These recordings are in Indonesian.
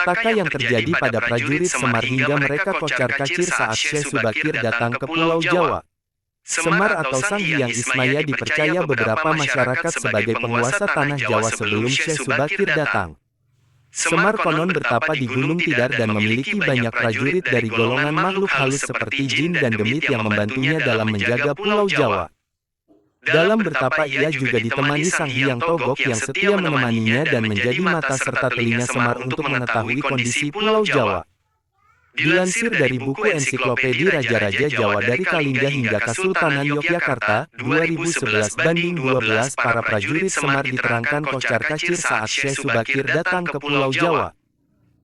Petaka yang terjadi pada prajurit Semar hingga mereka kocar-kacir saat Syekh Subakir datang ke Pulau Jawa. Semar atau Sang Hyang Ismaya dipercaya beberapa masyarakat sebagai penguasa tanah Jawa sebelum Syekh Subakir datang. Semar konon bertapa di Gunung Tidar dan memiliki banyak prajurit dari golongan makhluk halus seperti jin dan demit yang membantunya dalam menjaga Pulau Jawa. Dalam bertapa ia juga ditemani Sang Hyang Togok yang setia menemaninya dan menjadi mata serta telinga Semar untuk mengetahui kondisi Pulau Jawa. Dilansir dari buku Ensiklopedi Raja-Raja Jawa dari Kalingga hingga Kesultanan Yogyakarta, 2011-12, para prajurit Semar diterangkan kocar-kacir saat Syekh Subakir datang ke Pulau Jawa.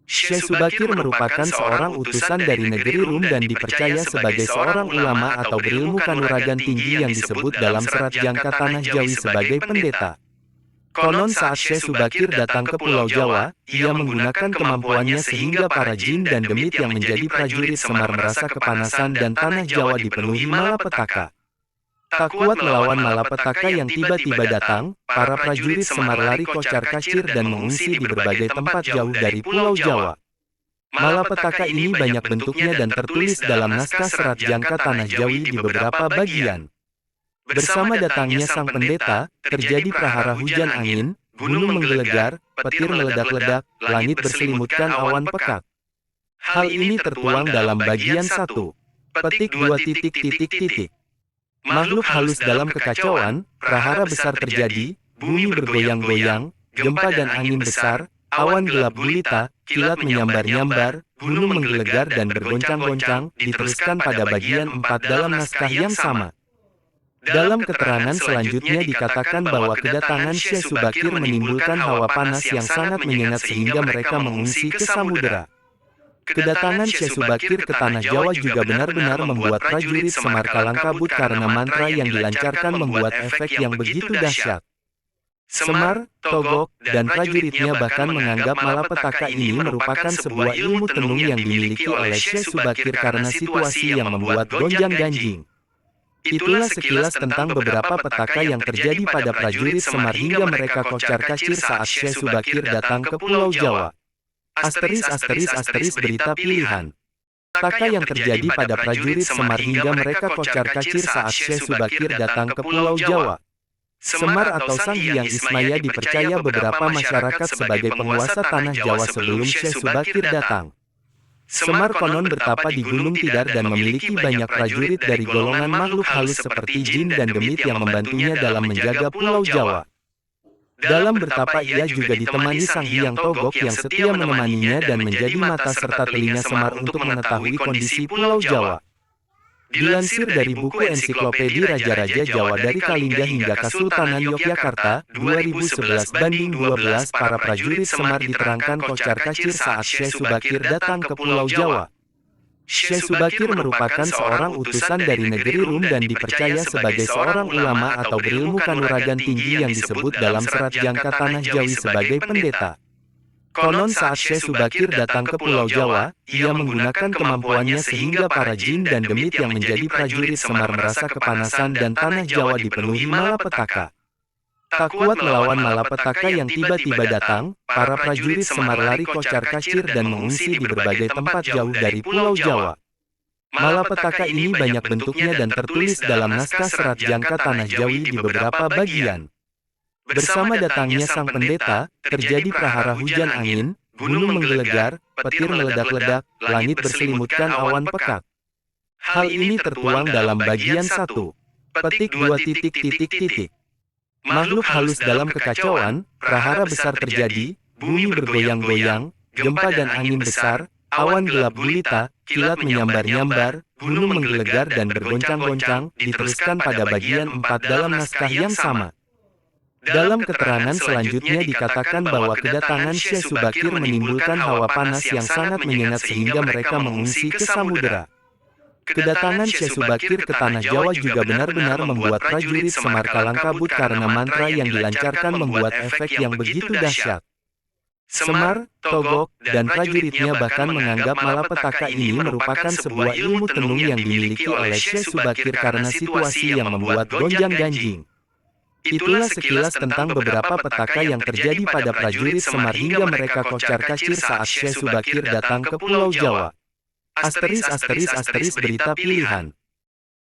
Syekh Subakir merupakan seorang utusan dari negeri Rum dan dipercaya sebagai seorang ulama atau berilmu kanuragan tinggi yang disebut dalam serat jangka Tanah Jawi sebagai pendeta. Konon saat Syekh Subakir datang ke Pulau Jawa, ia menggunakan kemampuannya sehingga para jin dan demit yang menjadi prajurit Semar merasa kepanasan dan Tanah Jawa dipenuhi malapetaka. Tak kuat melawan malapetaka yang tiba-tiba datang, para prajurit Semar lari kocar-kacir dan mengungsi di berbagai tempat jauh dari Pulau Jawa. Malapetaka ini banyak bentuknya dan tertulis dalam naskah serat jangka Tanah Jawi di beberapa bagian. Bersama datangnya sang pendeta, terjadi prahara hujan angin, gunung menggelegar, petir meledak-ledak, langit berselimutkan awan pekat. Hal ini tertuang dalam bagian 1. Petik 2. Makhluk halus dalam kekacauan, prahara besar terjadi, bumi bergoyang-goyang, gempa dan angin besar, awan gelap gulita, kilat menyambar-nyambar, gunung menggelegar dan bergoncang-goncang, diteruskan pada bagian 4 dalam naskah yang sama. Dalam keterangan selanjutnya dikatakan bahwa kedatangan Syekh Subakir menimbulkan hawa panas yang sangat menyengat sehingga mereka mengungsi ke samudera. Kedatangan Syekh Subakir ke Tanah Jawa juga benar-benar membuat prajurit Semar kalang kabut karena mantra yang dilancarkan membuat efek yang begitu dahsyat. Semar, Togok, dan prajuritnya bahkan menganggap malapetaka ini merupakan sebuah ilmu tenung yang dimiliki oleh Syekh Subakir karena situasi yang membuat gonjang-ganjing. Itulah sekilas tentang beberapa petaka yang terjadi pada prajurit Semar hingga mereka kocar-kacir saat Syekh Subakir datang ke Pulau Jawa. Berita pilihan. Petaka yang terjadi pada prajurit Semar hingga mereka kocar-kacir saat Syekh Subakir datang ke Pulau Jawa. Semar atau Sang Hyang Ismaya dipercaya beberapa masyarakat sebagai penguasa tanah Jawa sebelum Syekh Subakir datang. Semar konon bertapa di Gunung Tidar dan memiliki banyak prajurit dari golongan makhluk halus seperti jin dan demit yang membantunya dalam menjaga Pulau Jawa. Dalam bertapa ia juga ditemani Sang Hyang Togok yang setia menemaninya dan menjadi mata serta telinga Semar untuk mengetahui kondisi Pulau Jawa. Dilansir dari buku Ensiklopedi Raja-Raja Jawa dari Kalingga hingga Kesultanan Yogyakarta, 2011-12, para prajurit Semar diterangkan kocar-kacir saat Syekh Subakir datang ke Pulau Jawa. Syekh Subakir merupakan seorang utusan dari negeri Rum dan dipercaya sebagai seorang ulama atau berilmu kanuragan tinggi yang disebut dalam serat jangka Tanah Jawi sebagai pendeta. Konon saat Syekh Subakir datang ke Pulau Jawa, ia menggunakan kemampuannya sehingga para jin dan demit yang menjadi prajurit Semar merasa kepanasan dan Tanah Jawa dipenuhi malapetaka. Tak kuat melawan malapetaka yang tiba-tiba datang, para prajurit Semar lari kocar-kacir dan mengungsi di berbagai tempat jauh dari Pulau Jawa. Malapetaka ini banyak bentuknya dan tertulis dalam naskah serat jangka Tanah Jawi di beberapa bagian. Bersama datangnya sang pendeta, terjadi prahara hujan angin, gunung menggelegar, petir meledak-ledak, langit berselimutkan awan pekat. Hal ini tertuang dalam bagian 1. Petik 2. Makhluk halus dalam kekacauan, prahara besar terjadi, bumi bergoyang-goyang, gempa dan angin besar, awan gelap gulita, kilat menyambar-nyambar, gunung menggelegar dan bergoncang-goncang, diteruskan pada bagian 4 dalam naskah yang sama. Dalam keterangan selanjutnya dikatakan bahwa kedatangan Syekh Subakir menimbulkan hawa panas yang sangat menyengat sehingga mereka mengungsi ke samudera. Kedatangan Syekh Subakir ke Tanah Jawa juga benar-benar membuat prajurit Semar kalang kabut karena mantra yang dilancarkan membuat efek yang begitu dahsyat. Semar, Togok, dan prajuritnya bahkan menganggap malapetaka ini merupakan sebuah ilmu tenung yang dimiliki oleh Syekh Subakir karena situasi yang membuat gonjang-ganjing. Itulah sekilas tentang beberapa petaka yang terjadi pada prajurit Semar hingga mereka kocar kacir saat Syekh Subakir datang ke Pulau Jawa. Berita pilihan.